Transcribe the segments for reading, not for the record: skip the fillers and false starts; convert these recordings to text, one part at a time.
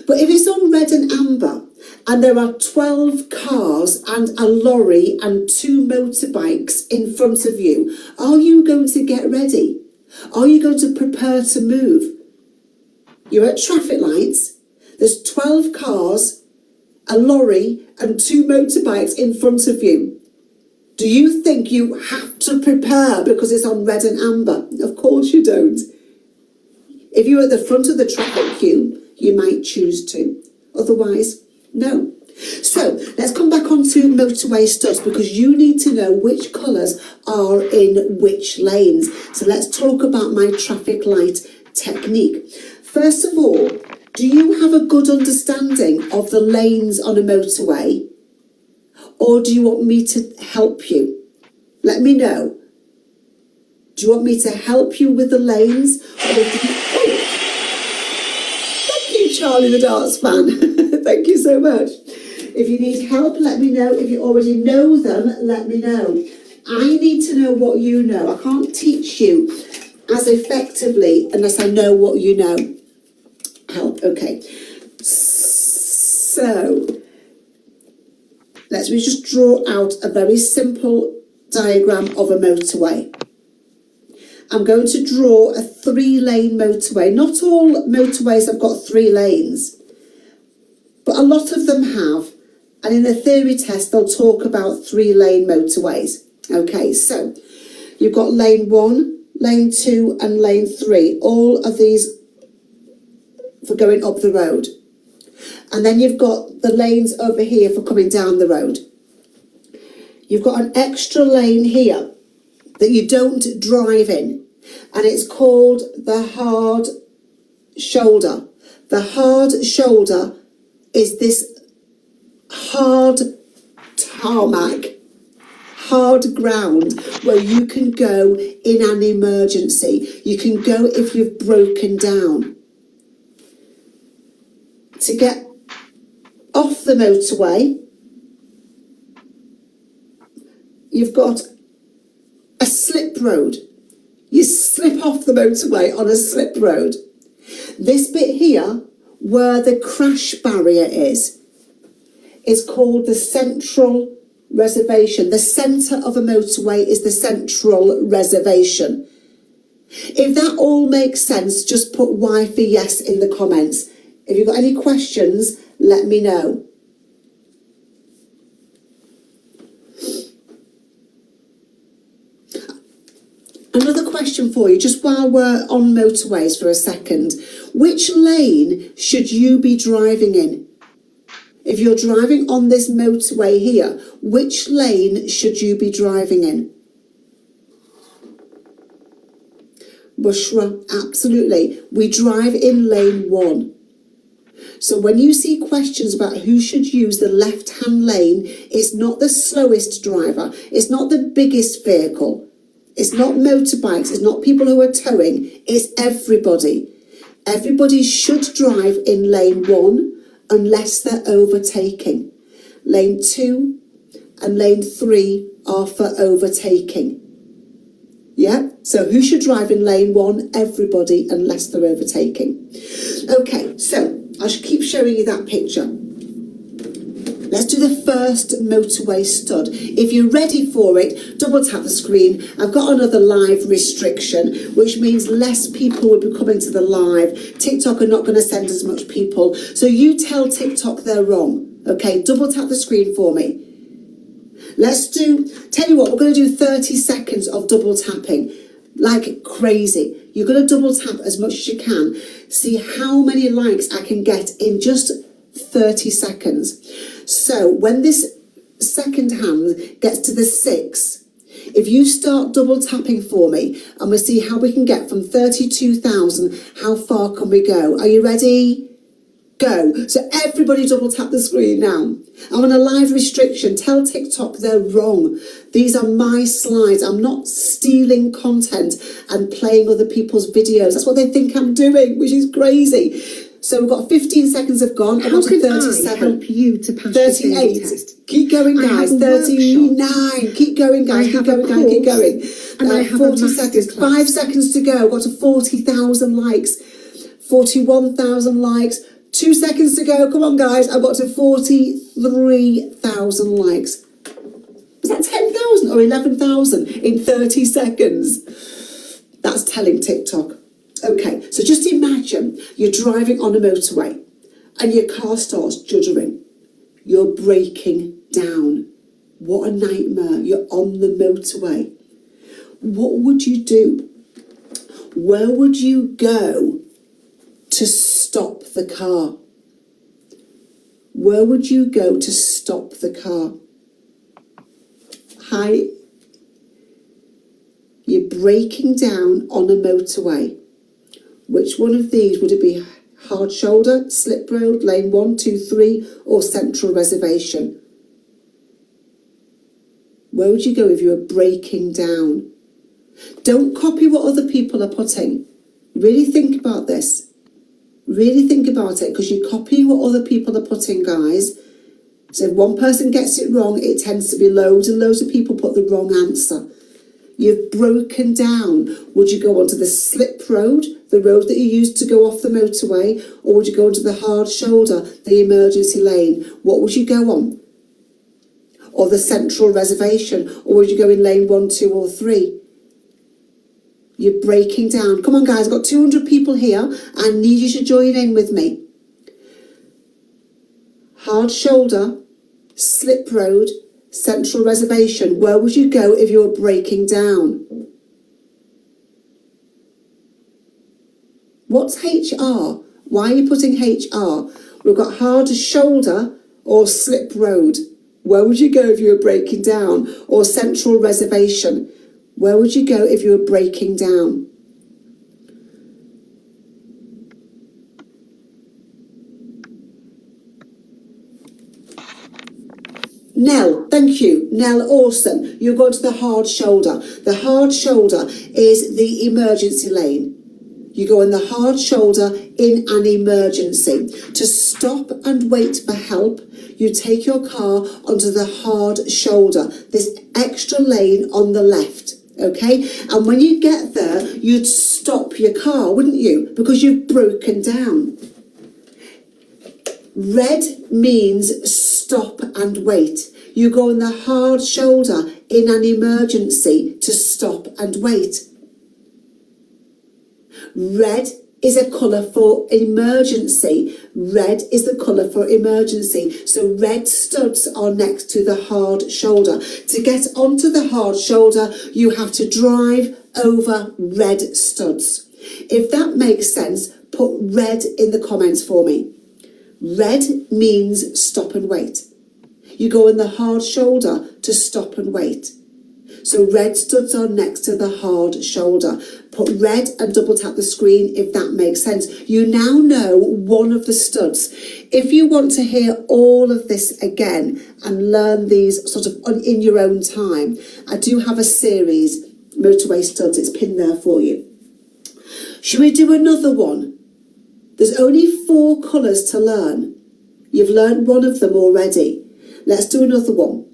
But if it's on red and amber, and there are 12 cars and a lorry and 2 motorbikes in front of you, are you going to get ready? Are you going to prepare to move? You're at traffic lights, there's 12 cars, a lorry and 2 motorbikes in front of you. Do you think you have to prepare because it's on red and amber? Of course you don't. If you're at the front of the traffic queue, you might choose to. Otherwise, no. So let's come back onto motorway studs, because you need to know which colours are in which lanes. So let's talk about my traffic light technique. First of all, do you have a good understanding of the lanes on a motorway? Or do you want me to help you? Let me know. Do you want me to help you with the lanes? Thank you, Charlie the Darts fan. Thank you so much. If you need help, let me know. If you already know them, let me know. I need to know what you know. I can't teach you as effectively unless I know what you know. Help, okay. So, let me just draw out a very simple diagram of a motorway. I'm going to draw a 3-lane motorway. Not all motorways have got 3 lanes, but a lot of them have. And in the theory test, they'll talk about 3-lane motorways. Okay, so you've got lane 1, lane 2, and lane 3. All of these for going up the road. And then you've got the lanes over here for coming down the road. You've got an extra lane here that you don't drive in, and it's called the hard shoulder. The hard shoulder is this hard tarmac, hard ground where you can go in an emergency. You can go if you've broken down. To get off the motorway, you've got a slip road. You slip off the motorway on a slip road. This bit here, where the crash barrier is called the central reservation. The centre of a motorway is the central reservation. If that all makes sense, just put Y for yes in the comments. If you've got any questions, let me know. Another question for you, just while we're on motorways for a second. Which lane should you be driving in? If you're driving on this motorway here, which lane should you be driving in? Bushra, absolutely. We drive in lane 1. So when you see questions about who should use the left-hand lane, it's not the slowest driver, it's not the biggest vehicle, it's not motorbikes, it's not people who are towing, it's everybody. Everybody should drive in lane 1 unless they're overtaking. Lane 2 and lane 3 are for overtaking. Yeah, so who should drive in lane 1? Everybody, unless they're overtaking. Okay, so I should keep showing you that picture. Let's do the first motorway stud. If you're ready for it, double tap the screen. I've got another live restriction, which means less people will be coming to the live. TikTok are not going to send as much people. So you tell TikTok they're wrong. Okay, double tap the screen for me. Tell you what, we're going to do 30 seconds of double tapping. Like crazy. You're going to double tap as much as you can. See how many likes I can get in just 30 seconds. So when this second hand gets to the 6, if you start double tapping for me, and we'll see how we can get from 32,000, how far can we go? Are you ready? Go. So everybody double tap the screen now. I'm on a live restriction. Tell TikTok they're wrong. These are my slides. I'm not stealing content and playing other people's videos. That's what they think I'm doing, which is crazy. So we've got 15 seconds have gone. I've got to 37. I help you to pass 38. Test? Keep going, guys. 39. Keep going, guys. Keep going, guys. Keep going. And I have 40 seconds. 5 seconds to go. Got to 40,000 likes. 41,000 likes. 2 seconds to go. Come on, guys. I got to 43,000 likes. Was that 10,000 or 11,000 in 30 seconds? That's telling TikTok. Okay, so just imagine you're driving on a motorway and your car starts juddering. You're breaking down. What a nightmare. You're on the motorway. What would you do? Where would you go to stop the car? Where would you go to stop the car? Hi. You're breaking down on a motorway. Which one of these would it be? Hard shoulder, slip road, lane 1, 2, 3, or central reservation? Where would you go if you were breaking down? Don't copy what other people are putting. Really think about this. Really think about it, because you're copying what other people are putting, guys. So if one person gets it wrong, it tends to be loads and loads of people put the wrong answer. You've broken down. Would you go onto the slip road, the road that you used to go off the motorway, or would you go onto the hard shoulder, the emergency lane? What would you go on? Or the central reservation, or would you go in lane 1, 2, or 3? You're breaking down. Come on, guys, I've got 200 people here. I need you to join in with me. Hard shoulder, slip road, central reservation. Where would you go if you were breaking down? What's HR? Why are you putting HR? We've got hard shoulder or slip road. Where would you go if you were breaking down? Or central reservation. Where would you go if you were breaking down? Nell, thank you. Nell, awesome. You're going to the hard shoulder. The hard shoulder is the emergency lane. You go in the hard shoulder in an emergency. To stop and wait for help, you take your car onto the hard shoulder, this extra lane on the left, okay? And when you get there, you'd stop your car, wouldn't you? Because you've broken down. Red means stop and wait. You go on the hard shoulder in an emergency to stop and wait. Red is a colour for emergency. Red is the colour for emergency. So red studs are next to the hard shoulder. To get onto the hard shoulder, you have to drive over red studs. If that makes sense, put red in the comments for me. Red means stop and wait. You go in the hard shoulder to stop and wait. So red studs are next to the hard shoulder. Put red and double tap the screen if that makes sense. You now know one of the studs. If you want to hear all of this again and learn these sort of in your own time, I do have a series, Motorway Studs, it's pinned there for you. Should we do another one? There's only 4 colours to learn. You've learned one of them already. Let's do another one.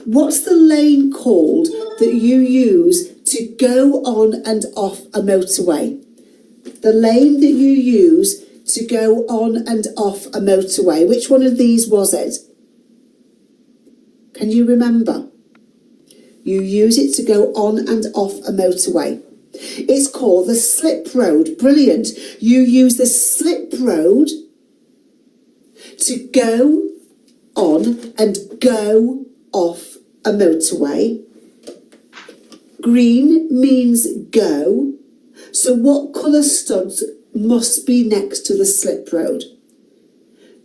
What's the lane called that you use to go on and off a motorway? The lane that you use to go on and off a motorway. Which one of these was it? Can you remember? You use it to go on and off a motorway. It's called the slip road. Brilliant. You use the slip road to go on and go off a motorway. Green means go. So what colour studs must be next to the slip road?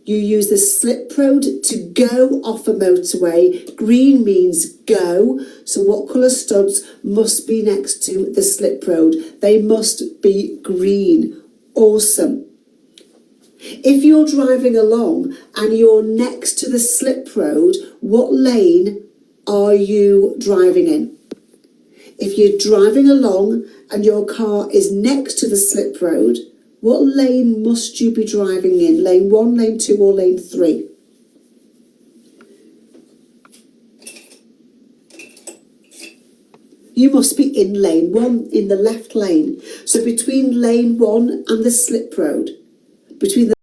You use the slip road to go off a motorway. Green means go. So what colour studs must be next to the slip road? They must be green. Awesome. If you're driving along and you're next to the slip road, what lane are you driving in? If you're driving along and your car is next to the slip road, what lane must you be driving in? Lane 1, lane 2 or lane 3? You must be in lane 1, in the left lane. So between lane 1 and the slip road, between the